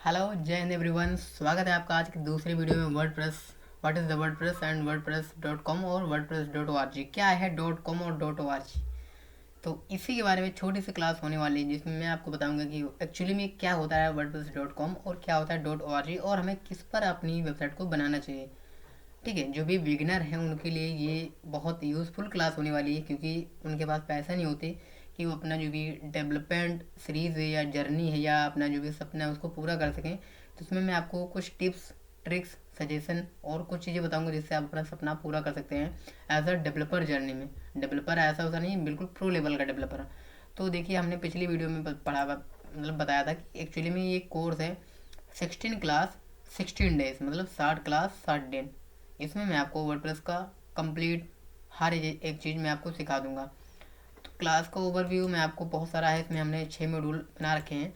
Hello जय Hind everyone, स्वागत है आपका आज की दूसरी वीडियो में WordPress. What is the WordPress and WordPress dot com और WordPress dot O R G. क्या है डॉट कॉम और डॉट ओ आर जी? तो इसी के बारे में छोटी सी क्लास होने वाली है जिसमें मैं आपको बताऊंगा कि एक्चुअली में क्या होता है वर्डप्रेस डॉट कॉम और क्या होता है डॉट ओ आर जी, और हमें किस पर अपनी वेबसाइट को बनाना चाहिए। ठीक है, जो भी बिगिनर हैं उनके लिए ये बहुत यूज़फुल क्लास होने वाली है, क्योंकि उनके पास पैसा नहीं होते कि वो अपना जो भी डेवलपमेंट सीरीज़ है या जर्नी है या अपना जो भी सपना है उसको पूरा कर सकें। तो इसमें मैं आपको कुछ टिप्स, ट्रिक्स, सजेशन और कुछ चीज़ें बताऊंगा जिससे आप अपना सपना पूरा कर सकते हैं एज अ डेवलपर जर्नी में। डेवलपर ऐसा होता नहीं, बिल्कुल प्रो लेवल का डेवलपर। तो देखिए, हमने पिछली वीडियो में मतलब बताया था कि एक्चुअली में ये कोर्स है 16 क्लास 16 डेज, मतलब 60 क्लास 60 दिन। इसमें मैं आपको वर्डप्रेस का कंप्लीट हर एक चीज़ मैं आपको सिखा दूंगा। तो क्लास का ओवरव्यू में आपको बहुत सारा है, इसमें हमने 6 मॉड्यूल बना रखे हैं,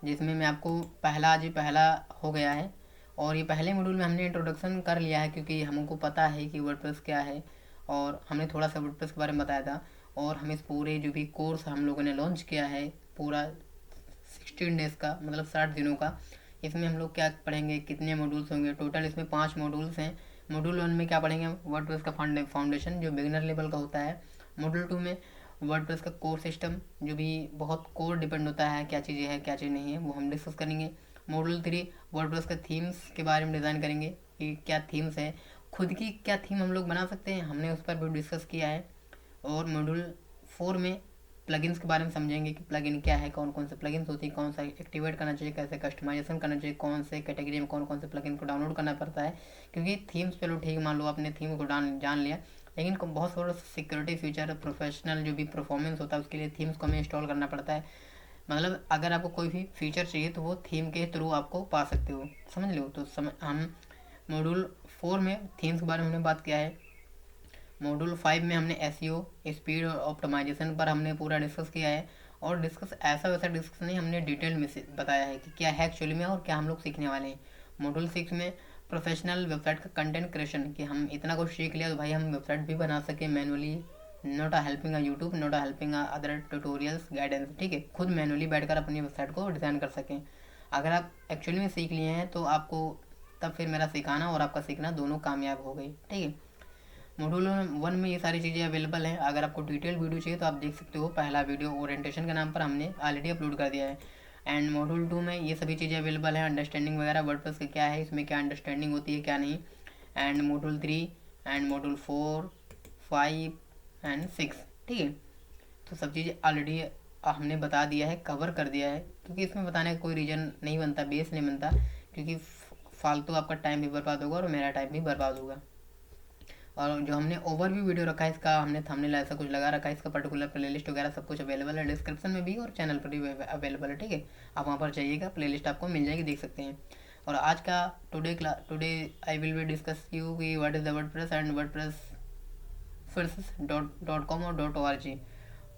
जिसमें मैं आपको पहला हो गया है। और ये पहले मॉड्यूल में हमने इंट्रोडक्शन कर लिया है, क्योंकि हमको पता है कि वर्डप्रेस क्या है और हमने थोड़ा सा वर्डप्रेस के बारे में बताया था। और हम इस पूरे जो भी कोर्स हम लोगों ने लॉन्च किया है पूरा 16 डेज़ का, मतलब 60 दिनों का, इसमें हम लोग क्या पढ़ेंगे, कितने मॉड्यूल्स होंगे टोटल। इसमें 5 मॉड्यूल्स हैं। मॉड्यूल 1 में क्या पढ़ेंगे, वर्डप्रेस का फाउंडेशन जो बिगिनर लेवल का होता है। मॉड्यूल 2 में वर्डप्रेस का कोर सिस्टम, जो भी बहुत कोर डिपेंड होता है, क्या चीज़ें हैं क्या चीज़ नहीं है, वो हम डिस्कस करेंगे। मॉड्यूल 3 वर्डप्रेस का थीम्स के बारे में डिज़ाइन करेंगे कि क्या थीम्स है, खुद की क्या थीम हम लोग बना सकते हैं, हमने उस पर भी डिस्कस किया है। और मॉड्यूल 4 में प्लगइन्स के बारे में समझेंगे कि प्लगइन क्या है, कौन कौन से प्लगइन्स होती है, कौन सा एक्टिवेट करना चाहिए, कैसे कस्टमाइजेशन करना चाहिए, कौन से कैटेगरी में कौन कौन से प्लगइन को डाउनलोड करना पड़ता है। क्योंकि थीम्स, चलो ठीक, मान लो आपने थीम को जान लिया, लेकिन बहुत सारा सिक्योरिटी फीचर, प्रोफेशनल जो भी परफॉर्मेंस होता है उसके लिए थीम्स को हमें इंस्टॉल करना पड़ता है। मतलब अगर आपको कोई भी फीचर चाहिए तो वो थीम के थ्रू आपको पा सकते हो, समझ लो। तो हम मॉड्यूल 4 में थीम्स के बारे में हमने बात किया है। मॉड्यूल 5 में हमने एसईओ, स्पीड और ऑप्टिमाइजेशन पर हमने पूरा डिस्कस किया है। और डिस्कस ऐसा वैसा डिस्कस नहीं, हमने डिटेल में से बताया है कि क्या है एक्चुअली में और क्या हम लोग सीखने वाले हैं। मॉड्यूल 6 में प्रोफेशनल वेबसाइट का कंटेंट क्रिएशन, कि हम इतना कुछ सीख लिया तो भाई हम वेबसाइट भी बना सकें manually, not a helping a YouTube, not a helping other tutorials guidance. ठीक है, खुद मैनुअली बैठकर अपनी वेबसाइट को डिज़ाइन कर सकें। अगर आप एक्चुअली में सीख लिए हैं तो आपको तब फिर मेरा सिखाना और आपका सीखना दोनों कामयाब हो गई। ठीक है, मॉड्यूल 1 में ये सारी चीज़ें अवेलेबल हैं। अगर आपको डिटेल वीडियो चाहिए तो आप देख सकते हो, पहला वीडियो ओरिएंटेशन के नाम पर हमने ऑलरेडी अपलोड कर दिया है। एंड मॉड्यूल 2 में ये सभी चीज़ें अवेलेबल हैं, अंडरस्टैंडिंग वगैरह वर्डप्रेस का क्या है, इसमें क्या अंडरस्टैंडिंग होती है क्या नहीं। And module 3 and module 4, 5 and 6। ठीक है, तो सब चीज़ें ऑलरेडी हमने बता दिया है, कवर कर दिया है, क्योंकि इसमें बताने का कोई रीज़न नहीं बनता, बेस नहीं बनता, क्योंकि फालतू आपका टाइम भी बर्बाद होगा और मेरा टाइम भी बर्बाद होगा। और जो हमने ओवरव्यू वीडियो रखा है इसका, हमने थंबनेल ऐसा कुछ लगा रखा है, इसका पर्टिकुलर प्लेलिस्ट वगैरह सब कुछ अवेलेबल है डिस्क्रिप्शन में भी और चैनल पर भी अवेलेबल है। ठीक है, आप वहाँ पर जाइएगा, प्लेलिस्ट आपको मिल जाएगी, देख सकते हैं। और आज का today I will be discuss you कि what is the WordPress and WordPress फिर डॉट डॉट कॉम और dot O R G.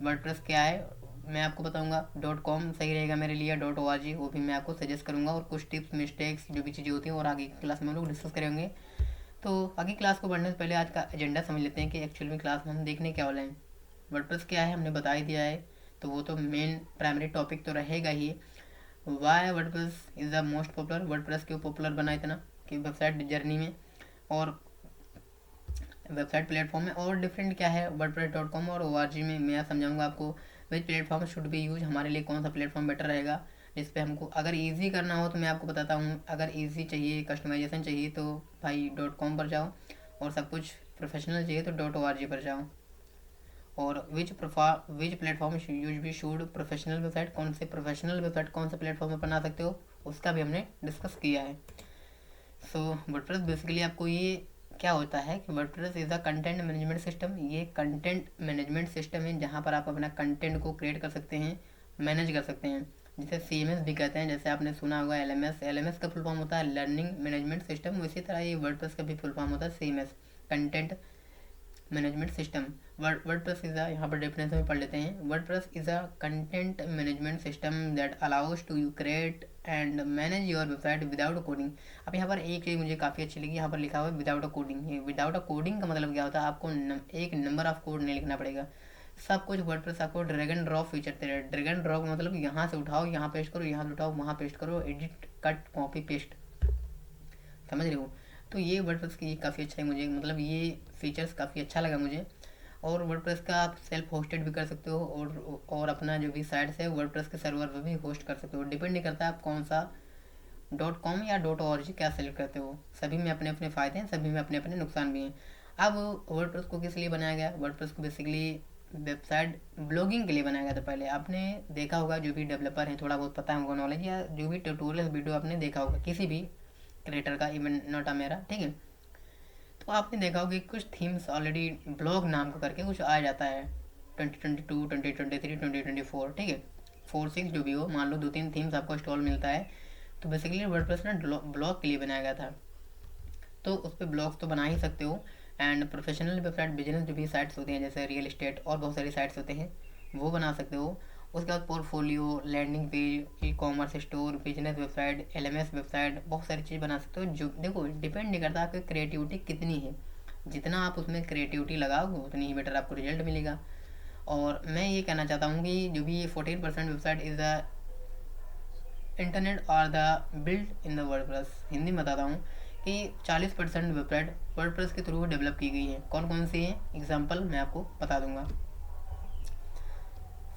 WordPress क्या है मैं आपको बताऊंगा, डॉट कॉम सही रहेगा मेरे लिए, डॉट ओ आर जी वो भी मैं आपको सजेस्ट करूंगा, और कुछ टिप्स, मिस्टेक्स, जो भी चीज़ें होती हैं और आगे की क्लास में हम लोग डिस्कस करेंगे। तो आगे क्लास को बढ़ने से पहले आज का एजेंडा समझ लेते हैं कि एक्चुअल में क्लास में हम देखने क्या वाले हैं। वर्डप्रेस क्या है हमने बता ही दिया है, तो वो तो मेन प्राइमरी टॉपिक तो रहेगा ही। Why WordPress is the most popular, WordPress क्यों पॉपुलर बना इतना कि वेबसाइट जर्नी में और वेबसाइट प्लेटफॉर्म में। और डिफरेंट क्या है वर्डप्रेस डॉट कॉम और ओ आर जी में, मैं समझाऊंगा आपको which platform should be use, हमारे लिए कौन सा प्लेटफॉर्म बेटर रहेगा, जिस पे हमको अगर इजी करना हो तो मैं आपको बताता हूँ। अगर इजी चाहिए, कस्टमाइजेशन चाहिए तो भाई डॉट कॉम पर जाओ, और सब कुछ प्रोफेशनल चाहिए तो डॉट ओ आर जी पर जाओ। और विच प्लेटफॉर्म यूज भी शूड प्रोफेशनल वेबसाइट, कौन से प्रोफेशनल वेबसाइट कौन से प्लेटफॉर्म पर बना सकते हो, उसका भी हमने डिस्कस किया है। सो वर्डप्रेस बेसिकली आपको ये क्या होता है कि WordPress is a content management system. ये कंटेंट मैनेजमेंट सिस्टम है जहाँ पर आप अपना कंटेंट को क्रिएट कर सकते हैं, मैनेज कर सकते हैं, जिसे सी एम एस भी कहते हैं। जैसे आपने सुना होगा L M S, L M S का फुल फॉर्म होता है लर्निंग मैनेजमेंट सिस्टम, उसी तरह ये वर्डप्रेस का भी फुल फॉर्म होता है C M S, content management system. WordPress is a, यहाँ पर डेफिनेशन में पढ़ लेते हैं। WordPress is a content management system that allows to you create and manage your website without coding. अब यहाँ पर एक चीज़ मुझे काफ़ी अच्छी लगी, यहाँ पर लिखा हुआ है विदाउट अ कोडिंग। ये विदाउट अ कोडिंग का मतलब क्या होता है, आपको एक नंबर ऑफ कोड नहीं लिखना पड़ेगा। सब कुछ वर्डप्रेस आपको ड्रैग एंड ड्रॉप फीचर दे रहा है। ड्रैग एंड ड्रॉप मतलब यहाँ से उठाओ, यहाँ पेस्ट करो, यहाँ से उठाओ, वहाँ पेस्ट करो, एडिट, कट, कॉपी, पेस्ट, समझ रहे हो। तो ये वर्डप्रेस की काफ़ी अच्छा है मुझे, मतलब ये फीचर्स काफ़ी अच्छा लगा मुझे। और वर्डप्रेस का आप सेल्फ होस्टेड भी कर सकते हो, और अपना जो भी साइट्स है वर्डप्रेस के सर्वर पर भी होस्ट कर सकते हो। डिपेंड नहीं करता आप कौन सा .com या .org क्या सेलेक्ट करते हो, सभी में अपने अपने फ़ायदे हैं, सभी में अपने अपने नुकसान भी हैं। अब वर्डप्रेस को किस लिए बनाया गया? वर्डप्रेस को बेसिकली वेबसाइट ब्लॉगिंग के लिए बनाया गया था। पहले आपने देखा होगा, जो भी डेवलपर हैं थोड़ा बहुत पता है उनको नॉलेज, या जो भी ट्यूटोरियल वीडियो आपने देखा होगा किसी भी क्रिएटर का, इवन नॉट मेरा, ठीक है। तो आपने देखा होगा कि कुछ थीम्स ऑलरेडी ब्लॉग नाम का करके कुछ आ जाता है 2022, 2023, 2024, ठीक है, 4-6 जो भी हो, मान लो 2-3 थीम्स आपको स्टॉल मिलता है। तो बेसिकली वर्डप्रेस ना ब्लॉग के लिए बनाया गया था। तो उस पर ब्लॉग्स तो बना ही सकते हो। एंड प्रोफेशनल वेबसाइट, बिजनेस जो भी साइट्स होती हैं जैसे रियल इस्टेट और बहुत सारी साइट्स होते हैं, वो बना सकते हो। उसके बाद portfolio, landing page, e commerce store, business website, LMS website, बहुत सारी चीज़ बना सकते हो। जो देखो डिपेंड नहीं करता आपकी क्रिएटिविटी कितनी है, जितना आप उसमें क्रिएटिविटी लगाओगे उतनी ही बेटर आपको रिजल्ट मिलेगा। और मैं ये कहना चाहता हूँ कि जो भी ये 14% वेबसाइट इज़ द इंटरनेट और the build in the WordPress, Hindi में बताता हूँ कि 40% वेबसाइट वर्डप्रेस के थ्रू डेवलप की गई है। कौन कौन सी हैं, एग्जांपल मैं आपको बता दूंगा।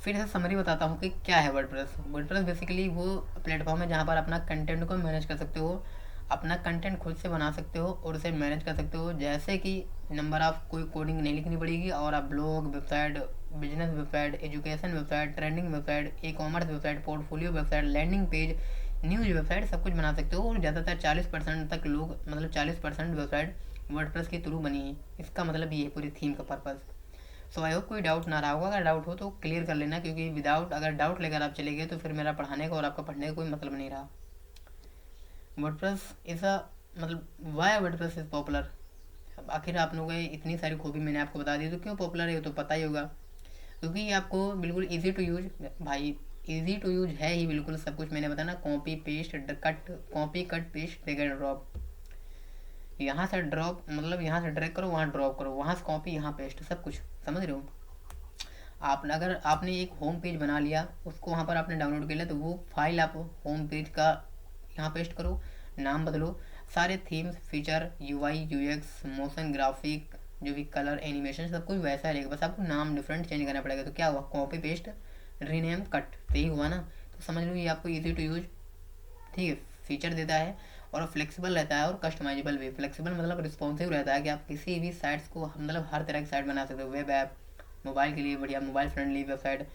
फिर से समरी बताता हूँ कि क्या है वर्डप्रेस। वर्डप्रेस बेसिकली वो प्लेटफॉर्म है जहाँ पर अपना कंटेंट को मैनेज कर सकते हो, अपना कंटेंट खुद से बना सकते हो और उसे मैनेज कर सकते हो। जैसे कि नंबर ऑफ कोई कोडिंग नहीं लिखनी पड़ेगी, और आप blog website, business website, education website, trending website, e commerce website, portfolio website, landing page, news website, सब कुछ बना सकते हो। और ज़्यादातर 40% तक लोग, मतलब 40% वेबसाइट वर्डप्रेस के थ्रू बनी है। इसका मतलब ये है पूरी थीम का पर्पज़। सो आई होप कोई डाउट ना रहा होगा। अगर डाउट हो तो क्लियर कर लेना, क्योंकि विदाउट अगर डाउट लेकर आप चले गए तो फिर मेरा पढ़ाने का और आपका पढ़ने का कोई मतलब नहीं रहा। वर्डप्रेस इज़ अ, मतलब वाई वर्डप्रेस इज़ पॉपुलर। आखिर आप लोगों की इतनी सारी खूबी मैंने आपको बता दी, तो क्यों पॉपुलर है तो पता ही होगा। क्योंकि ये आपको बिल्कुल इजी टू यूज, भाई इजी टू यूज है ही बिल्कुल। सब कुछ मैंने बताया ना, copy paste cut, copy cut paste, drag and drop. यहाँ से ड्रॉप मतलब यहाँ से ड्रैग करो, वहाँ ड्रॉप करो, वहाँ से कॉपी, यहाँ पेस्ट, सब कुछ समझ रहे हो। आप अगर आपने एक होम पेज बना लिया, उसको वहाँ पर आपने डाउनलोड कर लिया, तो वो फाइल आप होम पेज का यहाँ पेस्ट करो, नाम बदलो, सारे themes, feature, UI UX, motion graphic, जो भी कलर, एनिमेशन, सब कुछ वैसा रहेगा, बस आपको नाम डिफरेंट चेंज करना पड़ेगा। तो क्या हुआ, कॉपी पेस्ट, रीनेम, कट, तो यही हुआ ना। तो समझ लो ये आपको ईजी टू यूज, ठीक है, फीचर देता है। और फ्लेक्सिबल रहता है और कस्टमाइजेबल भी। फ्लेक्सिबल मतलब रिस्पॉन्सिव रहता है कि आप किसी भी साइट्स को, मतलब हर तरह की साइट बना सकते हो। वेब ऐप, मोबाइल के लिए बढ़िया, mobile friendly website,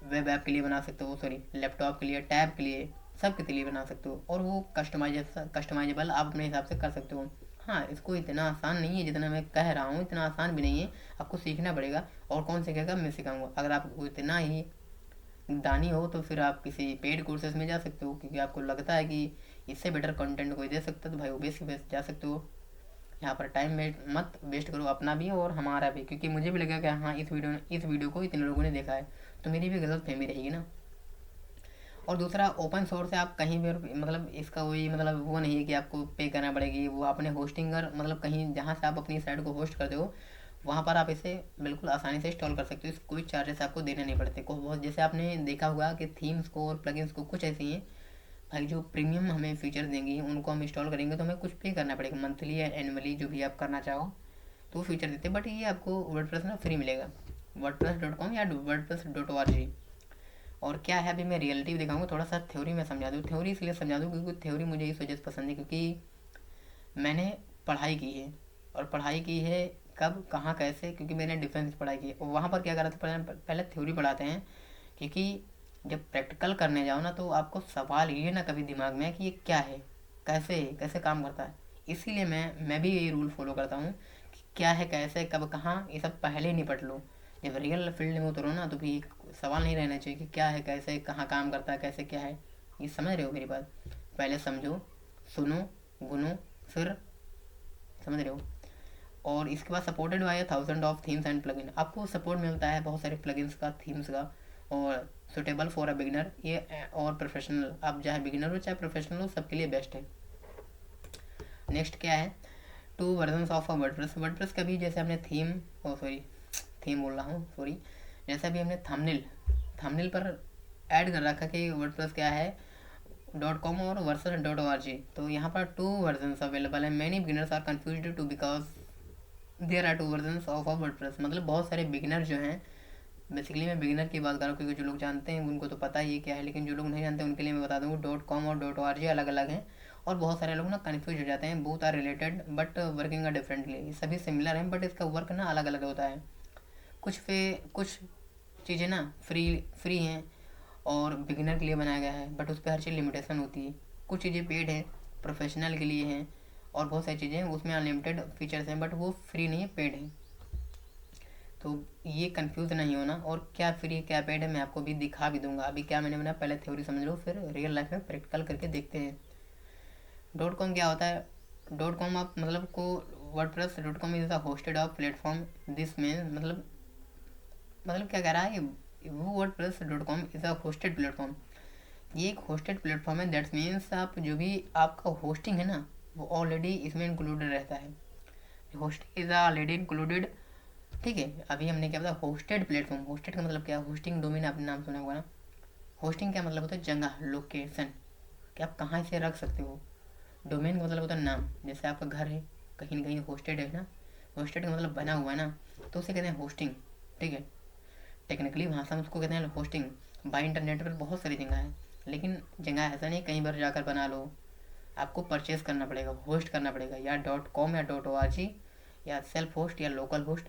web app के लिए बना सकते हो, सॉरी लैपटॉप के लिए, टैब के लिए, सब के लिए बना सकते हो। और वो कस्टमाइजेबल आप अपने हिसाब से कर सकते हो। हाँ, इसको इतना आसान नहीं है जितना मैं कह रहा हूँ, इतना आसान भी नहीं है, आपको सीखना पड़ेगा। और कौन सीखेगा, मैं सिखाऊंगा। अगर आपको इतना ही दानी हो तो फिर आप किसी पेड कोर्सेज में जा सकते हो, क्योंकि आपको लगता है कि इससे बेटर कंटेंट कोई दे सकता है, तो भाई वो बेस जा सकते हो। यहाँ पर टाइम मत वेस्ट करो, अपना भी और हमारा भी, क्योंकि मुझे भी लगा कि हाँ इस वीडियो को इतने लोगों ने देखा है, तो मेरी भी गलत फहमी रहेगी ना। और दूसरा, ओपन सोर्स है, आप कहीं भी, मतलब इसका वही मतलब वो नहीं है कि आपको पे करना पड़ेगी। वो आपने होस्टिंगर, मतलब कहीं जहाँ से आप अपनी साइट को होस्ट करते हो, वहाँ पर आप इसे बिल्कुल आसानी से इंस्टॉल कर सकते हो। कोई चार्जेस आपको देने नहीं पड़ते। को बहुत, जैसे आपने देखा होगा कि थीम्स को और प्लगइन्स को कुछ ऐसी हैं भाई, जो प्रीमियम हमें फीचर देंगी, उनको हम इंस्टॉल करेंगे तो हमें कुछ पे करना पड़ेगा, मंथली या एनुअली, जो भी आप करना चाहो तो वो फीचर देते हैं। बट ये आपको वर्डप्रेस में फ्री मिलेगा, wordpress.com या wordpress.org। और क्या है, अभी मैं रियलिटी दिखाऊंगा, थोड़ा सा थ्योरी में समझा दूँ। थ्योरी इसलिए समझा दूँ क्योंकि थ्योरी मुझे इस वजह से पसंद है, क्योंकि मैंने पढ़ाई की है। और पढ़ाई की है कब, कहाँ, कैसे, क्योंकि मैंने डिफेंस पढ़ाई की है। और वहाँ पर क्या करा था, पहले थ्योरी पढ़ाते हैं, क्योंकि जब प्रैक्टिकल करने जाओ ना, तो आपको सवाल ये ना कभी दिमाग में कि ये क्या है, कैसे है, कैसे काम करता है। इसीलिए मैं भी ये रूल फॉलो करता हूँ कि क्या है, कैसे, कब, कहाँ, ये सब पहले ही निपट लो। जब रियल फील्ड में उतरो ना, तो भी सवाल नहीं रहना चाहिए कि क्या है, कैसे, कहाँ काम करता है, कैसे, क्या है। ये समझ रहे हो मेरी बात? पहले समझो, सुनो, गुनो, फिर, समझ रहे हो। और इसके बाद supported by 1000 of themes and plugin, आपको सपोर्ट मिलता है बहुत सारे प्लगइन्स का, थीम्स का। और सुटेबल फॉर अ बिगिनर, ये और प्रोफेशनल, आप चाहे बिगिनर हो चाहे प्रोफेशनल हो, सबके लिए बेस्ट है। नेक्स्ट क्या है, 2 version of a WordPress. WordPress का भी जैसे हमने थीम बोल रहा हूँ, सॉरी। जैसे अभी हमने थंबनेल पर ऐड कर रखा कि वर्डप्रेस क्या है .com और वर्सन .org। तो यहाँ पर 2 वर्जन अवेलेबल है। Many beginners are confused to because there are 2 version of WordPress. मतलब बहुत सारे बिगिनर जो हैं, बेसिकली मैं बिगिनर की बात कर रहा हूँ क्योंकि जो लोग जानते हैं उनको तो पता ही क्या है, लेकिन जो लोग नहीं जानते उनके लिए मैं बता दूँ .com और .org अलग अलग हैं। और बहुत सारे लोग ना कन्फ्यूज हो जाते हैं। Both are related but working differently. सभी सिमिलर हैं बट इसका वर्क ना अलग अलग होता है। कुछ चीज़ें ना फ्री हैं और बिगिनर के लिए बनाया गया है, बट उस पर हर चीज़ लिमिटेशन होती है। कुछ चीज़ें पेड है, प्रोफेशनल के लिए हैं, और बहुत सारी चीज़ें उसमें अनलिमिटेड फीचर्स हैं बट वो फ्री नहीं है, पेड है। तो ये कंफ्यूज नहीं होना। और क्या फ्री क्या पेड है मैं आपको भी दिखा भी दूंगा। अभी क्या मैंने बनाया पहले थ्योरी समझ लो, फिर रियल लाइफ में प्रैक्टिकल करके देखते हैं। .com क्या होता है? .com आप मतलब को WordPress .com is the hosted of platform. This mean मतलब क्या कह रहा है वो WordPress .com is a hosted platform. ये एक होस्टेड प्लेटफॉर्म है। दैट्स मीन्स आप जो भी आपका होस्टिंग है ना वो ऑलरेडी इसमें इंक्लूडेड रहता है। होस्टिंग इज ऑलरेडी इंक्लूडेड, ठीक है। अभी हमने क्या बताया, होस्टेड प्लेटफॉर्म। होस्टेड का मतलब क्या? होस्टिंग डोमेन आपने नाम सुना होगा ना। होस्टिंग क्या मतलब होता है? जगह, लोकेशन, कि आप कहाँ इसे रख सकते हो। डोमेन का मतलब होता है नाम। जैसे आपका घर है कहीं ना कहीं होस्टेड है ना, होस्टेड का मतलब बना हुआ है ना, तो उसे कहते हैं होस्टिंग, ठीक है। टेक्निकली भाषा में उसको कहते हैं होस्टिंग। बाई इंटरनेट पर बहुत सारी जगह है, लेकिन जगह ऐसा नहीं कहीं पर जाकर बना लो। आपको परचेज करना पड़ेगा, होस्ट करना पड़ेगा, या .com या .org या सेल्फ होस्ट या लोकल होस्ट,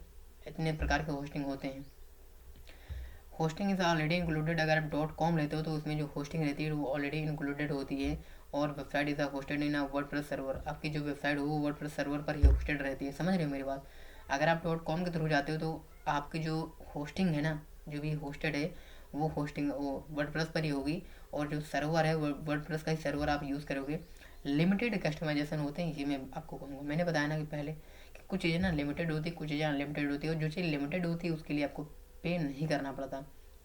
इतने प्रकार के होस्टिंग होते हैं। Hosting is already included. अगर आप .com लेते हो तो उसमें जो होस्टिंग रहती है वो ऑलरेडी इंक्लूडेड होती है। और website is hosted in WordPress server. आपकी जो वेबसाइट हो वो वर्डप्रेस सर्वर पर ही होस्टेड रहती है। समझ रहे हो मेरी बात? अगर आप .com के थ्रू जाते हो तो आपकी जो होस्टिंग है ना, जो भी होस्टेड है वो होस्टिंग वो वर्डप्रेस पर ही होगी। और जो सर्वर है वर्डप्रेस का ही सर्वर आप यूज़ करोगे। लिमिटेड कस्टमाइजेशन होते हैं, ये मैं आपको कहूँगा। मैंने बताया ना कि पहले कि कुछ चीज़ें ना लिमिटेड होती है, कुछ चीज़ें अनलिमिटेड होती है। और जो चीज़ लिमिटेड होती है उसके लिए आपको पे नहीं करना पड़ता,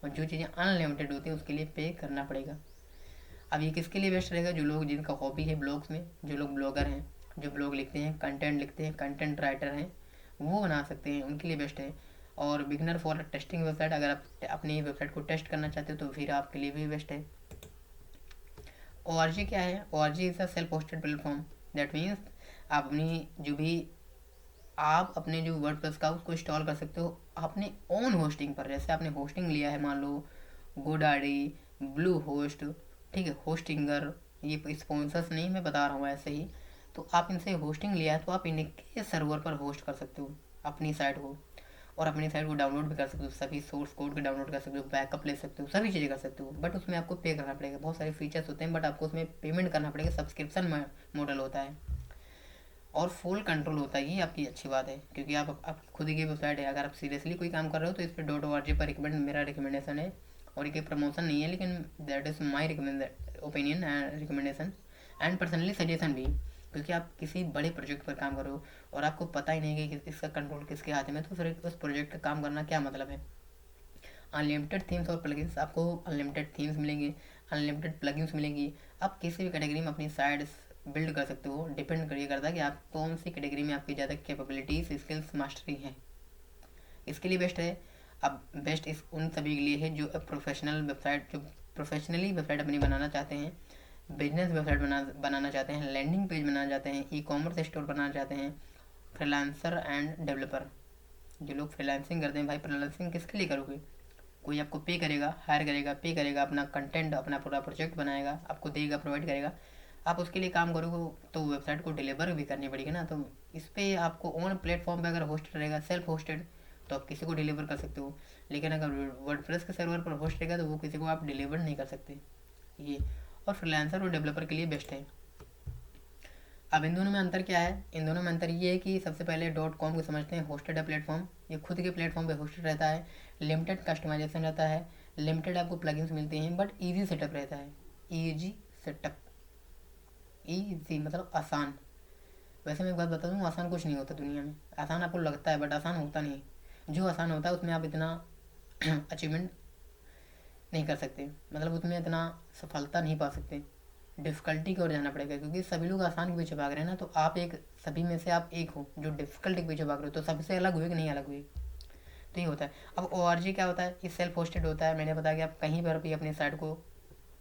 और जो चीज़ें अनलिमिटेड होती है उसके लिए पे करना पड़ेगा। अब ये किसके लिए बेस्ट रहेगा? जो लोग जिनका हॉबी है ब्लॉग्स में, जो लोग ब्लॉगर हैं, जो ब्लॉग लिखते हैं, कंटेंट लिखते हैं, कंटेंट राइटर हैं, वो बना सकते हैं, उनके लिए बेस्ट है। और बिगनर फॉर टेस्टिंग वेबसाइट, अगर आप अपनी वेबसाइट को टेस्ट करना चाहते हो तो फिर आपके लिए भी बेस्ट है। ORG क्या है? ORG is a self hosted platform. That means आप अपने जो वर्डप्रेस का उसको इंस्टॉल कर सकते हो अपने ओन होस्टिंग पर। जैसे आपने होस्टिंग लिया है, मान लो गोडाडी, ब्लू होस्ट, ठीक है, होस्टिंगर, ये स्पॉन्सर्स नहीं, मैं बता रहा हूँ ऐसे ही। तो आप इनसे होस्टिंग लिया है तो आप इनके सर्वर पर होस्ट कर सकते हो अपनी साइट को, और अपनी साइट को डाउनलोड भी कर सकते हो। सभी सोर्स कोड को डाउनलोड कर सकते हो, बैकअप ले सकते हो, सभी चीज़ें कर सकते हो। बट उसमें आपको पे करना पड़ेगा। बहुत सारे फीचर्स होते हैं बट आपको उसमें पेमेंट करना पड़ेगा। सब्सक्रिप्शन मॉडल होता है और फुल कंट्रोल होता है। ये आपकी अच्छी बात है क्योंकि आप खुद की वेबसाइट है। अगर आप सीरियसली कोई काम कर रहे हो तो इस पर .org पर मेरा रिकमेंडेशन है। और ये प्रमोशन नहीं है, लेकिन that is my opinion and recommendation and personally suggestion भी। क्योंकि आप किसी बड़े प्रोजेक्ट पर काम करो और आपको पता ही नहीं कि इसका कंट्रोल किसके हाथ में, तो फिर उस प्रोजेक्ट का काम करना क्या मतलब है। अनलिमिटेड थीम्स और प्लगइन्स, आपको अनलिमिटेड थीम्स मिलेंगे, अनलिमिटेड प्लगइन्स मिलेंगी। आप किसी भी कैटेगरी में अपनी साइट बिल्ड कर सकते हो। डिपेंड ये करता है कि आप कौन सी कैटेगरी में आपकी ज़्यादा कैपेबिलिटीज, स्किल्स, मास्टरी है, इसके लिए बेस्ट है। अब बेस्ट इस उन सभी के लिए है जो प्रोफेशनल वेबसाइट, जो प्रोफेशनली वेबसाइट अपनी बनाना चाहते हैं, बिजनेस वेबसाइट बनाना चाहते हैं, लैंडिंग पेज बनाना चाहते हैं, ई-कॉमर्स स्टोर बनाना चाहते हैं, फ्रीलांसर एंड डेवलपर। जो लोग फ्रीलांसिंग करते हैं, भाई फ्रीलांसिंग किसके लिए करोगे? कोई आपको पे करेगा, हायर करेगा, पे करेगा, अपना कंटेंट, अपना पूरा प्रोजेक्ट बनाएगा, आपको देगा, प्रोवाइड करेगा। आप उसके लिए काम करोगे तो वेबसाइट को डिलीवर भी करनी पड़ेगी ना। तो इस पर आपको ओन प्लेटफॉर्म पे अगर होस्ट रहेगा, सेल्फ होस्टेड, तो आप किसी को डिलीवर कर सकते हो। लेकिन अगर वर्डप्रेस के सर्वर पर होस्ट रहेगा तो वो किसी को आप डिलीवर नहीं कर सकते। ये और फ्रीलांसर और डेवलपर के लिए बेस्ट है। अब इन दोनों में अंतर क्या है? इन दोनों में अंतर ये है कि सबसे पहले .com को समझते हैं। होस्टेड है प्लेटफॉर्म, ये खुद के प्लेटफॉर्म पे होस्टेड रहता है। लिमिटेड कस्टमाइजेशन रहता है, लिमिटेड आपको प्लगइन्स मिलते हैं, बट इजी सेटअप रहता है। ईजी सेटअप, ईजी मतलब आसान। वैसे मैं एक बात बता दूँ, आसान कुछ नहीं होता दुनिया में। आसान आपको लगता है बट आसान होता नहीं। जो आसान होता है उसमें आप इतना अचीवमेंट नहीं कर सकते, मतलब उसमें इतना सफलता नहीं पा सकते। डिफ़िकल्टी की ओर जाना पड़ेगा क्योंकि सभी लोग आसान के पीछे भाग रहे हैं ना। तो आप एक, सभी में से आप एक हो जो डिफ़िकल्टी के पीछे भाग रहे हो, तो सबसे अलग हुए कि नहीं अलग हुए? तो ये होता है। अब ORG क्या होता है, ये सेल्फ होस्टेड होता है। मैंने बताया कि आप कहीं पर भी अपनी साइट को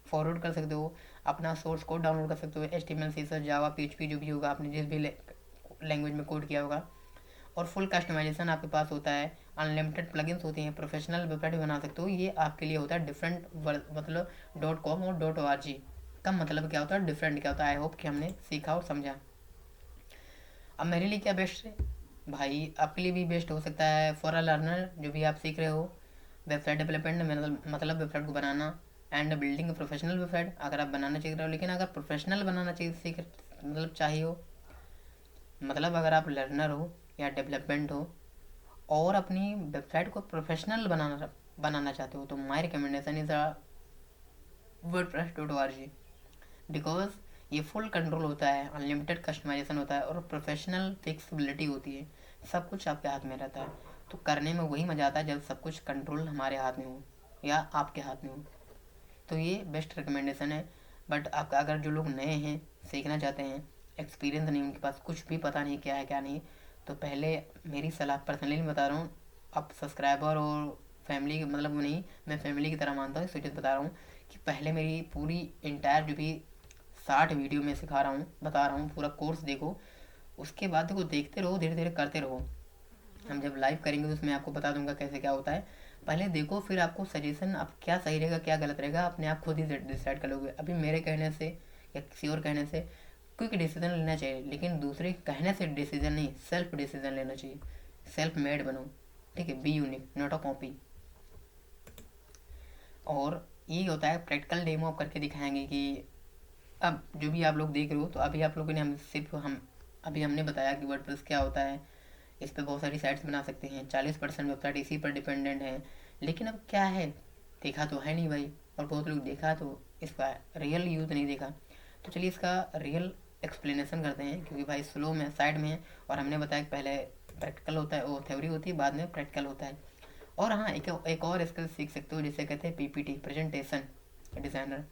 फॉरवर्ड कर सकते हो, अपना सोर्स कोड डाउनलोड कर सकते हो, HTML CSS जावा PHP जो भी होगा आपने जिस भी लैंग्वेज में कोड किया होगा, और फुल कस्टमाइजेशन आपके पास होता है। अनलिमिटेड प्लगइन्स होती हैं, प्रोफेशनल वेबसाइट भी बना सकते हो। ये आपके लिए होता है डिफरेंट, मतलब .com और .org का मतलब क्या होता है, डिफरेंट क्या होता है। आई होप कि हमने सीखा और समझा। अब मेरे लिए क्या बेस्ट है भाई, आपके लिए भी बेस्ट हो सकता है। फॉर अ लर्नर जो भी आप सीख रहे हो, वेबसाइट डेवलपमेंट मतलब वेबसाइट को बनाना एंड बिल्डिंग प्रोफेशनल वेबसाइट, अगर आप बनाना चाह रहे हो। लेकिन अगर प्रोफेशनल बनाना चाहिए सीख मतलब चाहिए हो, मतलब अगर आप लर्नर हो या डेवलपमेंट हो और अपनी वेबसाइट को प्रोफेशनल बनाना चाहते हो, तो my recommendation is WordPress.org। Because ये फुल कंट्रोल होता है, अनलिमिटेड कस्टमाइजेशन होता है और प्रोफेशनल फिक्सिबिलिटी होती है। सब कुछ आपके हाथ में रहता है। तो करने में वही मज़ा आता है जब सब कुछ कंट्रोल हमारे हाथ में हो या आपके हाथ में हो। तो ये बेस्ट रिकमेंडेशन है। बट आप अगर जो लोग नए हैं, सीखना चाहते हैं, एक्सपीरियंस नहीं, उनके पास कुछ भी पता नहीं क्या है क्या नहीं, तो पहले मेरी सलाह पर्सनली बता रहा हूँ, आप सब्सक्राइबर और फैमिली मतलब वो नहीं, मैं फैमिली की तरह मानता हूँ, इसलिए बता रहा हूँ कि पहले मेरी पूरी इंटायर जो भी 60 वीडियो में सिखा रहा हूँ, बता रहा हूँ, पूरा कोर्स देखो। उसके बाद देखो, देखते रहो, धीरे धीरे करते रहो। हम जब लाइव करेंगे तो उसमें आपको बता दूंगा कैसे क्या होता है। पहले देखो, फिर आपको सजेशन आप क्या सही रहेगा क्या गलत रहेगा अपने आप खुद ही डिसाइड कर लोगे। अभी मेरे कहने से या किसी और कहने से क्विक डिसीजन लेना चाहिए, लेकिन दूसरे कहने से डिसीजन नहीं, सेल्फ डिसीजन लेना चाहिए। सेल्फ मेड बनो, ठीक है, be unique not a copy. और ये होता है प्रैक्टिकल डेमो आप करके दिखाएंगे कि अब जो भी आप लोग देख रहे हो, तो अभी आप लोगों ने हम अभी हमने बताया कि वर्डप्रेस क्या होता है। इस पर बहुत सारी साइट्स बना सकते हैं, 40% वेबसाइट इसी पर डिपेंडेंट है। लेकिन अब क्या है, देखा तो है नहीं भाई, और बहुत लोग देखा तो इसका रियल यूज़ नहीं देखा। तो चलिए इसका रियल एक्सप्लेनेशन करते हैं, क्योंकि भाई स्लो में साइड में है। और हमने बताया कि पहले प्रैक्टिकल होता है, वो थ्योरी होती है, बाद में प्रैक्टिकल होता है। और हाँ, एक और स्किल सीख सकते हो जिसे कहते हैं PPT, प्रेजेंटेशन डिज़ाइनर।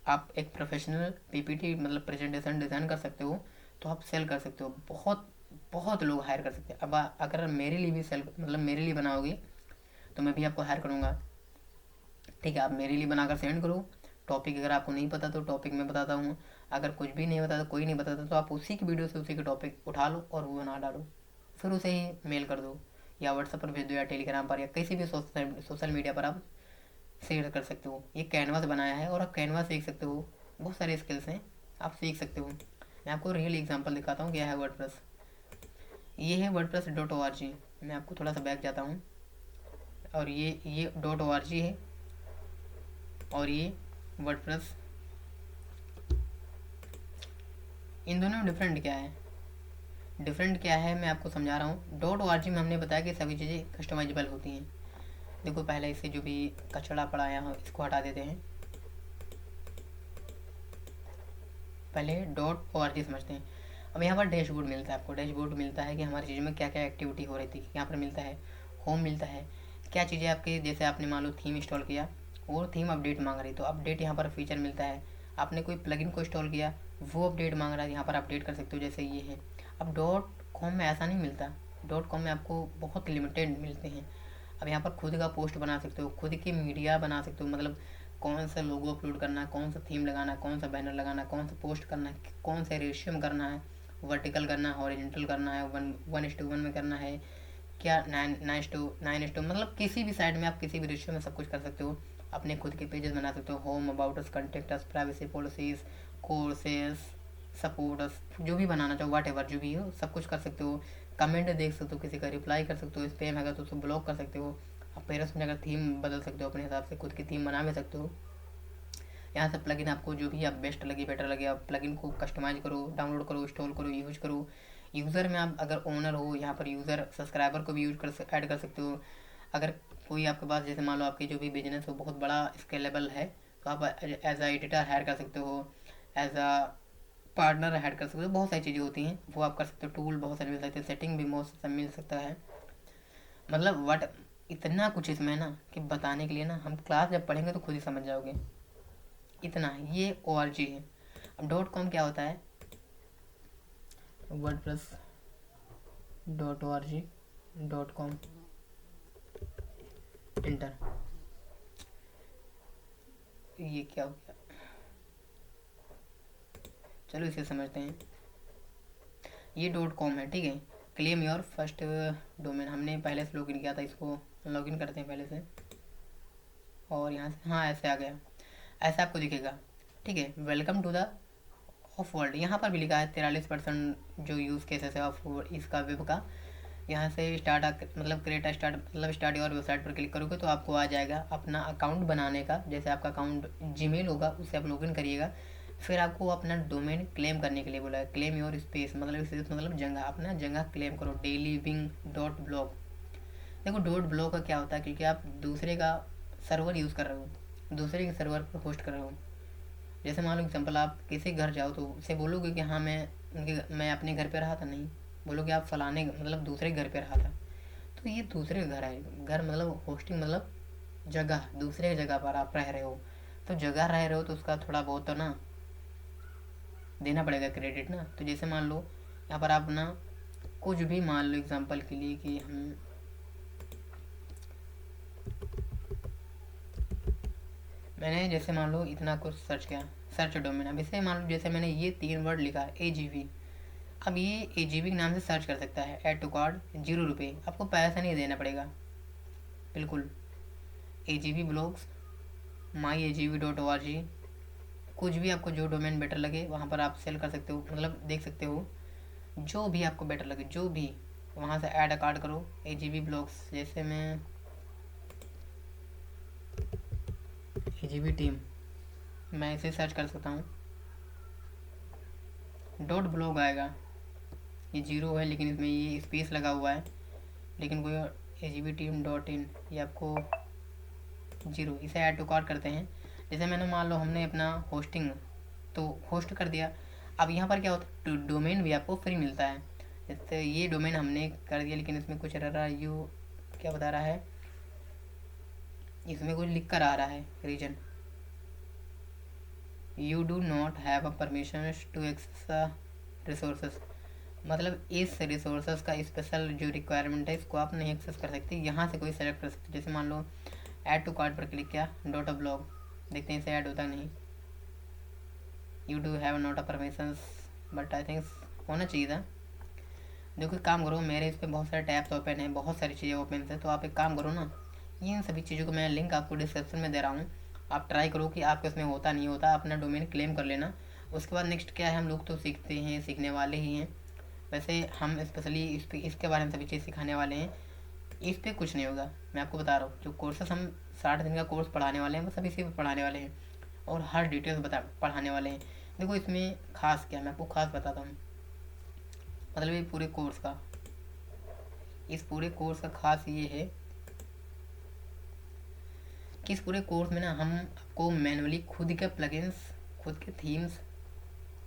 आप एक प्रोफेशनल PPT मतलब प्रेजेंटेशन डिज़ाइन कर सकते हो, तो आप सेल कर सकते हो, बहुत बहुत लोग हायर कर सकते हैं। अब अगर मेरे लिए भी सेल मतलब मेरे लिए बनाओगे तो मैं भी आपको हायर करूँगा, ठीक है। आप मेरे लिए बनाकर सेंड करो। टॉपिक अगर आपको नहीं पता तो टॉपिक मैं बताता हूँ, अगर कुछ भी नहीं बताता, कोई नहीं बताता, तो आप उसी की वीडियो से उसी के टॉपिक उठा लो और वो बना डालो, फिर उसे ही मेल कर दो या व्हाट्सएप पर भेज दो या टेलीग्राम पर या किसी भी सोशल मीडिया पर आप शेयर कर सकते हो। ये कैनवास बनाया है और आप कैनवास सीख सकते हो। बहुत सारे स्किल्स हैं, आप सीख सकते हो। मैं आपको रियल एग्जांपल दिखाता हूँ क्या है वर्डप्रेस। ये है WordPress.org। मैं आपको थोड़ा सा बैक जाता हूँ, और ये .org है और ये वर्डप्रेस। इन दोनों में डिफरेंट क्या है, मैं आपको समझा रहा हूँ। .org में हमने बताया कि सभी चीज़ें कस्टमाइजेबल होती हैं। देखो, पहले इससे जो भी कचड़ा पड़ा है यहाँ इसको हटा देते हैं। पहले .org समझते हैं। अब यहाँ पर डैशबोर्ड मिलता है, आपको डैशबोर्ड मिलता है कि हमारी चीज़ में क्या क्या एक्टिविटी हो रही थी। यहाँ पर मिलता है होम, मिलता है क्या चीज़ें आपके, जैसे आपने मान लो थीम इंस्टॉल किया और थीम अपडेट मांग रही, तो अपडेट यहाँ पर फीचर मिलता है। आपने कोई प्लगइन को इंस्टॉल किया, वो अपडेट मांग रहा है, यहाँ पर अपडेट कर सकते हो, जैसे ये है। अब .com में ऐसा नहीं मिलता। .com में आपको बहुत लिमिटेड मिलते हैं। अब यहाँ पर खुद का पोस्ट बना सकते हो, खुद की मीडिया बना सकते हो, मतलब कौन सा लोगो अपलोड करना है, कौन सा थीम लगाना है, कौन सा बैनर लगाना है, कौन सा पोस्ट करना है, कौन सा रेशियो करना है, वर्टिकल करना है, हॉरिजॉन्टल करना है, 1:1 में करना है, क्या 9:9 मतलब किसी भी साइड में आप किसी भी रेशियो में सब कुछ कर सकते हो। अपने खुद के पेजेस बना सकते हो, home, about us, contact us, privacy policies, courses, support us, जो भी बनाना चाहो, वाट एवर जो भी हो सब कुछ कर सकते हो। कमेंट देख सकते हो, किसी का रिप्लाई कर सकते हो, स्पैम है तो उसको ब्लॉक कर सकते हो। आप पेरेंट्स में अगर थीम बदल सकते हो, अपने हिसाब से खुद की थीम बना भी सकते हो। यहाँ से प्लगइन आपको जो भी आप बेस्ट लगे, बेटर लगे, आप प्लगइन को कस्टमाइज करो, डाउनलोड करो, इंस्टॉल करो, यूज करो। यूज़र में आप अगर ओनर हो, यहाँ पर यूज़र सब्सक्राइबर को भी ऐड कर सकते हो। अगर कोई आपके पास, जैसे मान लो आपकी जो भी बिजनेस हो बहुत बड़ा स्केलेबल है, तो आप एज आ एडिटर हायर कर सकते हो, एज आ पार्टनर हायर कर सकते हो। बहुत सारी चीज़ें होती हैं वो आप कर सकते हो। टूल बहुत सारे मिल सकते हैं, सेटिंग भी बहुत सारा मिल सकता है। मतलब वट इतना कुछ इसमें है ना कि बताने के लिए ना, हम क्लास जब पढ़ेंगे तो खुद ही समझ जाओगे। इतना ये ORG है। अब .com क्या होता है, WordPress.org.com। इंटर, ये क्या हो गया, चलो इसे समझते हैं। ये .com है, ठीक है। क्लेम योर फर्स्ट डोमेन, हमने पहले से लॉगिन किया था, इसको लॉगिन करते हैं पहले से। और यहाँ से हाँ ऐसे आ गया, ऐसा आपको दिखेगा, ठीक है। Welcome to the of world, यहाँ पर भी लिखा है 43% जो यूज़ केसेस है ऑफ इसका वेब का। यहाँ से स्टार्ट मतलब क्रिएट स्टार्ट मतलब स्टार्ट योर वेबसाइट पर क्लिक करोगे तो आपको आ जाएगा अपना अकाउंट बनाने का। जैसे आपका अकाउंट जीमेल होगा उससे आप लॉगिन करिएगा। फिर आपको अपना डोमेन क्लेम करने के लिए बोला है। क्लेम योर स्पेस मतलब स्पेस मतलब जगह, अपना जगह क्लेम करो। डेली विंग डॉट ब्लॉग, देखो डॉट ब्लॉग का क्या होता है, क्योंकि आप दूसरे का सर्वर यूज़ कर रहे हो, दूसरे के सर्वर पर होस्ट कर रहे हो। जैसे मान लो एग्जाम्पल, आप किसी घर जाओ तो उसे बोलोगे कि हाँ मैं अपने घर पे रहा था, नहीं बोलोगे आप फलाने मतलब दूसरे घर पे रहा था। तो ये दूसरे घर है, घर मतलब होस्टिंग मतलब जगह, दूसरे जगह पर आप रह रहे हो। तो जगह रह रहे हो तो उसका थोड़ा बहुत तो ना देना पड़ेगा क्रेडिट ना। तो जैसे मान लो यहाँ पर आप ना कुछ भी मान लो एग्जाम्पल के लिए कि हम मैंने जैसे मान लो इतना कुछ सर्च किया, सर्च डोमेन। अब इसे मान लो जैसे मैंने ये 3 वर्ड लिखा AGV, अब ये AGV के नाम से सर्च कर सकता है। ऐड टू कार्ड 0 रुपये, आपको पैसा नहीं देना पड़ेगा बिल्कुल। AGV ब्लॉग्स myagv.org, कुछ भी आपको जो डोमेन बेटर लगे वहाँ पर आप सेल कर सकते हो, मतलब देख सकते हो जो भी आपको बेटर लगे, जो भी वहाँ से ऐड अ कार्ड करो AGV ब्लॉग्स। जैसे मैं AGV टीम, मैं इसे सर्च कर सकता हूँ, डॉट ब्लॉग आएगा। ये 0 है लेकिन इसमें ये स्पेस लगा हुआ है, लेकिन कोई AGV टीम .in, ये आपको 0, इसे ऐड टू कार्ट करते हैं। जैसे मैंने मान लो हमने अपना होस्टिंग तो होस्ट कर दिया। अब यहाँ पर क्या होता है, डोमेन भी आपको फ्री मिलता है। जैसे ये डोमेन हमने कर दिया लेकिन इसमें कुछ रह रहा है, यू क्या बता रहा है, इसमें कुछ लिख कर आ रहा है reason, you do not have a permission to access resources, मतलब इस रिसोर्सेज का स्पेशल जो रिक्वायरमेंट है इसको आप नहीं एक्सेस कर सकते, यहाँ से कोई सेलेक्ट कर सकते। जैसे मान लो ऐड टू कार्ट पर क्लिक किया, डॉट अ ब्लॉग, देखते हैं इसे ऐड होता नहीं। You do have not a permission, but I think होना चाहिए था। देखो एक काम करो, मेरे इस पर बहुत सारे टैब्स ओपन हैं, बहुत सारी चीज़ें ओपन है, तो आप एक काम करो ना, इन सभी चीज़ों को मैं लिंक आपको डिस्क्रिप्शन में दे रहा हूँ। आप ट्राई करो कि आपके उसमें होता नहीं होता, अपना डोमेन क्लेम कर लेना। उसके बाद नेक्स्ट क्या है, हम लोग तो सीखते हैं, सीखने वाले ही हैं। वैसे हम स्पेशली इसके बारे में सभी चीज़ सिखाने वाले हैं। इस पर कुछ नहीं होगा, मैं आपको बता रहा हूँ। जो कोर्सेस हम 60 दिन का कोर्स पढ़ाने वाले हैं वो सब इसी पर पढ़ाने वाले हैं, और हर डिटेल्स पढ़ाने वाले हैं। देखो इसमें खास क्या, मैं आपको खास बताता हूँ। मतलब ये पूरे कोर्स का, इस पूरे कोर्स का खास ये है कि इस पूरे कोर्स में ना हम आपको मैनुअली खुद के प्लगइन्स, खुद के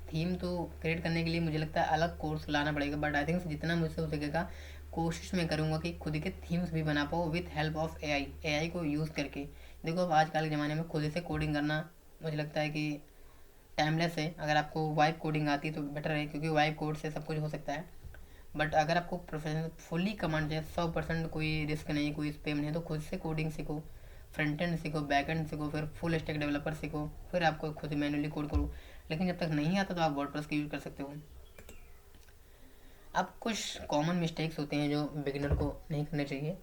थीम तो क्रिएट करने के लिए मुझे लगता है अलग कोर्स लाना पड़ेगा, बट आई थिंक जितना मुझसे हो सकेगा कोशिश मैं करूँगा कि खुद के थीम्स भी बना पाऊँ विथ हेल्प ऑफ AI को यूज़ करके। देखो अब आजकल के ज़माने में खुद से कोडिंग करना मुझे लगता है कि टाइमलेस है। अगर आपको वाइब कोडिंग आती है तो बेटर है, क्योंकि वाइब कोड से सब कुछ हो सकता है। बट अगर आपको प्रोफेशनल फुली कमांड है, 100% कोई रिस्क नहीं, कोई स्पेम नहीं, तो खुद से कोडिंग सीखो, फ्रंट एंड सीखो, बैक एंड सीखो, फिर फुल स्टैक डेवलपर सीखो, फिर आपको खुद मैनुअली कोड करो। लेकिन जब तक नहीं आता तो आप वर्डप्रेस का यूज़ कर सकते हो। अब कुछ कॉमन मिस्टेक्स होते हैं जो बिगिनर को नहीं करने चाहिए।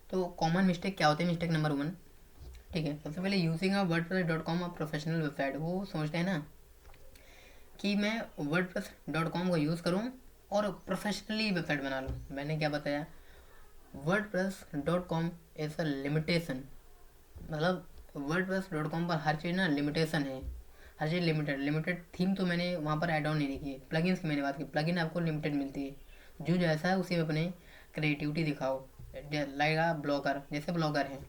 तो कॉमन मिस्टेक क्या होते हैं, मिस्टेक नंबर 1, ठीक है। सबसे पहले यूजिंग वर्डप्रेस.com और प्रोफेशनल वेबसाइट, वो सोचते हैं ना कि मैं वर्डप्रेस.com को यूज़ करूँ और प्रोफेशनली वेबसाइट बना लूँ। मैंने क्या बताया, वर्डप्रेस.com इज़ अ लिमिटेशन, मतलब वर्डप्रेस.com पर हर चीज़ ना लिमिटेशन है, हर चीज़ लिमिटेड थीम तो मैंने वहाँ पर ऐड ऑन नहीं की है। प्लगइन्स की मैंने बात की, प्लगइन आपको लिमिटेड मिलती है, जो जैसा है उसी में अपने क्रिएटिविटी दिखाओ। लाइक ब्लॉगर, जैसे ब्लॉगर हैं।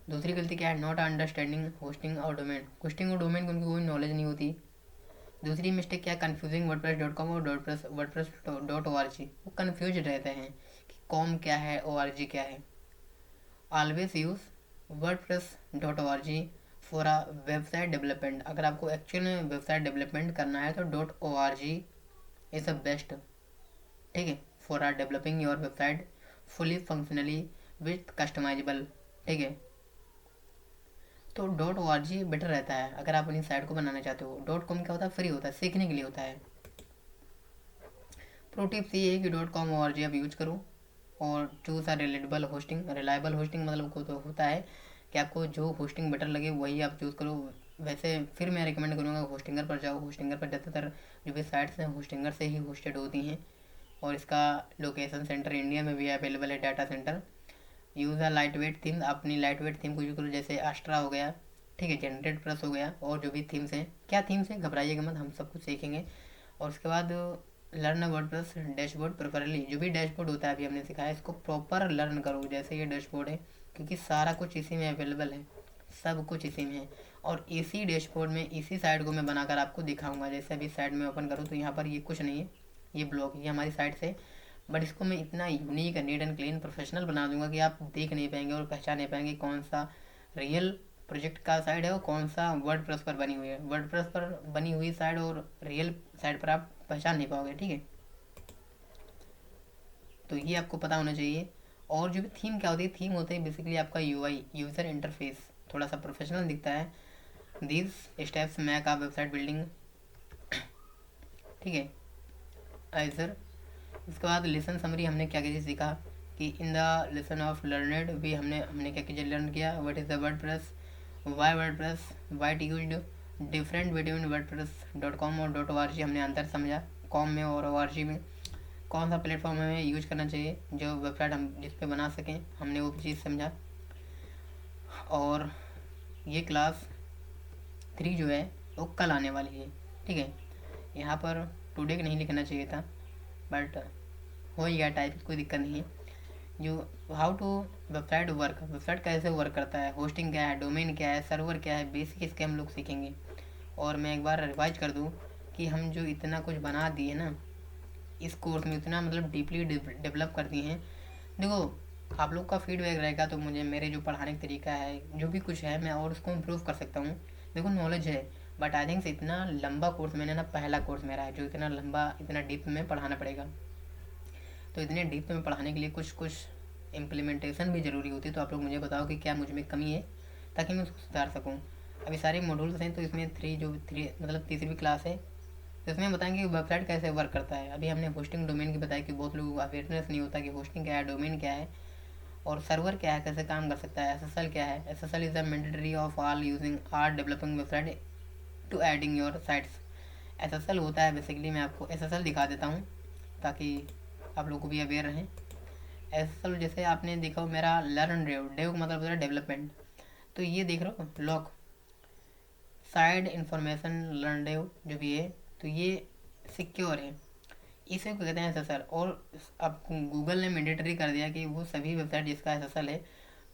दूसरी गलती क्या है, नॉट अंडरस्टैंडिंग होस्टिंग और डोमेन, होस्टिंग और डोमेन की उनकी कोई नॉलेज नहीं होती। दूसरी मिस्टेक क्या है, कन्फ्यूजिंग वर्डप्रेस.com और वर्डप्रेस.org, वो कन्फ्यूज रहते हैं कि कॉम क्या है, ORG क्या है। Always use WordPress.org for a website development. अगर आपको एक्चुअल में वेबसाइट डेवलपमेंट करना है तो .org इज़ द बेस्ट, ठीक है, for or developing your website fully functionally with customisable, ठीक है। तो .org बेटर रहता है अगर आप अपनी साइट को बनाना चाहते हो। .com क्या होता है, फ्री होता है, सीखने के लिए होता है। प्रो टिप्स ये है कि .com.org आप यूज करो और choose a relatable hosting. Reliable hosting मतलब को तो होता है कि आपको जो होस्टिंग बेटर लगे वही आप चूज़ करो। वैसे फिर मैं रिकमेंड करूँगा होस्टिंगर पर जाओ। होस्टिंगर पर ज़्यादातर जो भी साइट्स हैं होस्टिंगर से ही होस्टेड होती हैं और इसका लोकेशन सेंटर इंडिया में भी अवेलेबल है, डाटा सेंटर। यूज़ अ लाइट वेट थीम, अपनी लाइट वेट थीम को यूज करो, जैसे एस्ट्रा हो गया, ठीक है, जनरेट प्लस हो गया, और जो भी थीम्स हैं। क्या थीम्स हैं, घबराइएगा मत, हम सब कुछ सीखेंगे। और उसके बाद लर्न वर्डप्रेस डैशबोर्ड प्रेफरली, जो भी डैशबोर्ड होता है अभी हमने सिखाया इसको प्रॉपर लर्न करो, जैसे ये डैशबोर्ड है, क्योंकि सारा कुछ इसी में अवेलेबल है, सब कुछ इसी में है। और इसी डैशबोर्ड में इसी साइट को मैं बनाकर आपको दिखाऊंगा। जैसे अभी साइट में ओपन करूँ तो यहाँ पर ये कुछ नहीं है, ये ब्लॉग, ये हमारी साइट से, बट इसको मैं इतना unique neat and clean professional बना दूंगा कि आप देख नहीं पाएंगे और पहचान नहीं पाएंगे कौन सा रियल प्रोजेक्ट का साइट है और कौन सा वर्डप्रेस पर बनी हुई है। वर्डप्रेस पर बनी हुई साइट और रियल साइट पर आप पहचान नहीं पाओगे, ठीक है। तो ये आपको पता होना चाहिए। और जो भी थीम क्या होती है, थीम होती है बेसिकली आपका यूआई, यूज़र इंटरफेस, थोड़ा सा प्रोफेशनल दिखता है। दीज स्टेप्स मेक आप वेबसाइट बिल्डिंग, ठीक है, आइजर। उसके बाद लेसन समरी हमने क्या क्या सीखा कि in the lesson of learned भी हमने क्या क्या लर्न किया। What is the WordPress, why WordPress, why it used, different between वर्डप्रेस.com और .org, हमने अंतर समझा कॉम में और org में। कौन सा प्लेटफॉर्म हमें यूज करना चाहिए जो वेबसाइट हम जिस पे बना सकें, हमने वो चीज़ समझा। और ये क्लास 3 जो है वो कल आने वाली है, ठीक है। यहाँ पर टुडे नहीं लिखना चाहिए था, बट हो ही गया टाइप, कोई दिक्कत नहीं है। जो how to website work, website कैसे वर्क करता है, होस्टिंग क्या है, डोमेन क्या है, सर्वर क्या है, बेसिक इसके हम लोग सीखेंगे। और मैं एक बार रिवाइज कर दूँ कि हम जो इतना कुछ बना दिए ना इस कोर्स में, इतना मतलब डीपली डेवलप कर दिए हैं। देखो आप लोग का फीडबैक रहेगा तो मुझे मेरे जो पढ़ाने का तरीका है जो भी कुछ है मैं और उसको इम्प्रूव कर सकता हूँ। देखो नॉलेज है, बट आई थिंक इतना लंबा कोर्स मैंने ना, पहला कोर्स मेरा है जो इतना लंबा इतना डीप में पढ़ाना पड़ेगा। तो इतने डीप में पढ़ाने के लिए कुछ कुछ इम्प्लीमेंटेशन भी ज़रूरी होती है। तो आप लोग मुझे बताओ कि क्या मुझ में कमी है ताकि मैं उसको सुधार सकूँ। अभी सारे मॉड्यूल्स हैं तो इसमें थ्री मतलब तीसरी क्लास है, तो इसमें बताएंगे कि वेबसाइट कैसे वर्क करता है। अभी हमने होस्टिंग डोमेन की बताया कि बहुत लोगों को अवेयरनेस नहीं होता कि होस्टिंग क्या है, डोमेन क्या है, और सर्वर क्या है, कैसे काम कर सकता है। SSL क्या है, SSL is the mandatory of all using or developing website to adding your sites. SSL होता है बेसिकली, मैं आपको SSL दिखा देता हूँ ताकि आप लोग को भी अवेयर रहें। SSL जैसे आपने देखा हो मेरा लर्न डेव, डेव मतलब होता है डेवलपमेंट, तो ये देख रहे हो lock side information learn dev जो भी है, तो ये सिक्योर है, इसे कहते हैं SSL। और अब गूगल ने मैंडेटरी कर दिया कि वो सभी वेबसाइट जिसका SSL है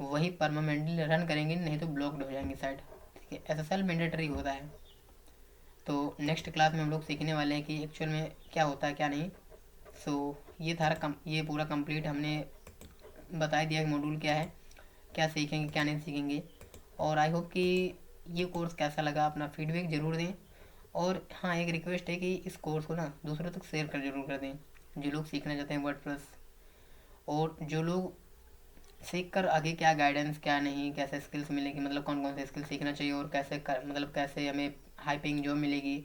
वही परमानेंटली रन करेंगे, नहीं तो ब्लॉक्ड हो जाएंगी साइट, ठीक है। SSL मैंडेटरी होता है। तो नेक्स्ट क्लास में हम लोग सीखने वाले हैं कि एक्चुअल में क्या होता है क्या नहीं। सो ये था ये पूरा कंप्लीट हमने बता दिया कि मॉड्यूल क्या है, क्या सीखेंगे क्या नहीं सीखेंगे। और आई होप कि ये कोर्स कैसा लगा, अपना फीडबैक ज़रूर दें। और हाँ एक रिक्वेस्ट है कि इस कोर्स को ना दूसरों तक शेयर कर जरूर कर दें, जो लोग सीखना चाहते हैं वर्डप्रेस, और जो लोग सीख कर आगे क्या गाइडेंस क्या नहीं, कैसे स्किल्स मिलेगी, मतलब कौन कौन से स्किल सीखना चाहिए और मतलब कैसे हमें हाई पेइंग जॉब मिलेगी,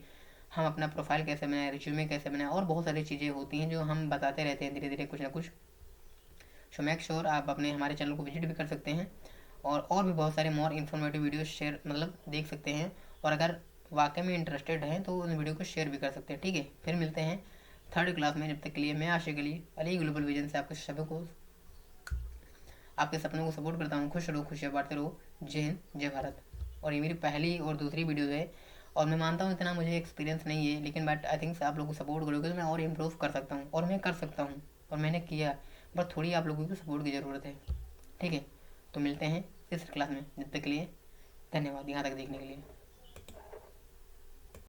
हम अपना प्रोफाइल कैसे बनाएं, रिज्यूमे कैसे बनाएं, और बहुत सारी चीज़ें होती हैं जो हम बताते रहते हैं धीरे धीरे कुछ ना कुछ। सो मेक श्योर आप अपने हमारे चैनल को विजिट भी कर सकते हैं और भी बहुत सारे मोर इन्फॉर्मेटिव वीडियो शेयर मतलब देख सकते हैं। और अगर वाकई में इंटरेस्टेड हैं तो उन वीडियो को शेयर भी कर सकते हैं, ठीक है। फिर मिलते हैं थर्ड क्लास में, जब तक के लिए मैं आशिक अली ग्लोबल विजन से आपके सभी को आपके सपनों को सपोर्ट करता हूँ। खुश रहो, खुशियाँ बांटते रहो। जय हिंद, जय भारत। और ये मेरी पहली और दूसरी वीडियो है और मैं मानता हूँ इतना मुझे एक्सपीरियंस नहीं है, लेकिन बट आई थिंक आप लोगों को सपोर्ट करोगे तो मैं और इम्प्रूव कर सकता हूँ, और मैं कर सकता हूँ और मैंने किया, बट थोड़ी आप लोगों की सपोर्ट की ज़रूरत है, ठीक है। तो मिलते हैं तीसरी क्लास में, जब तक के लिए धन्यवाद यहाँ तक देखने के लिए।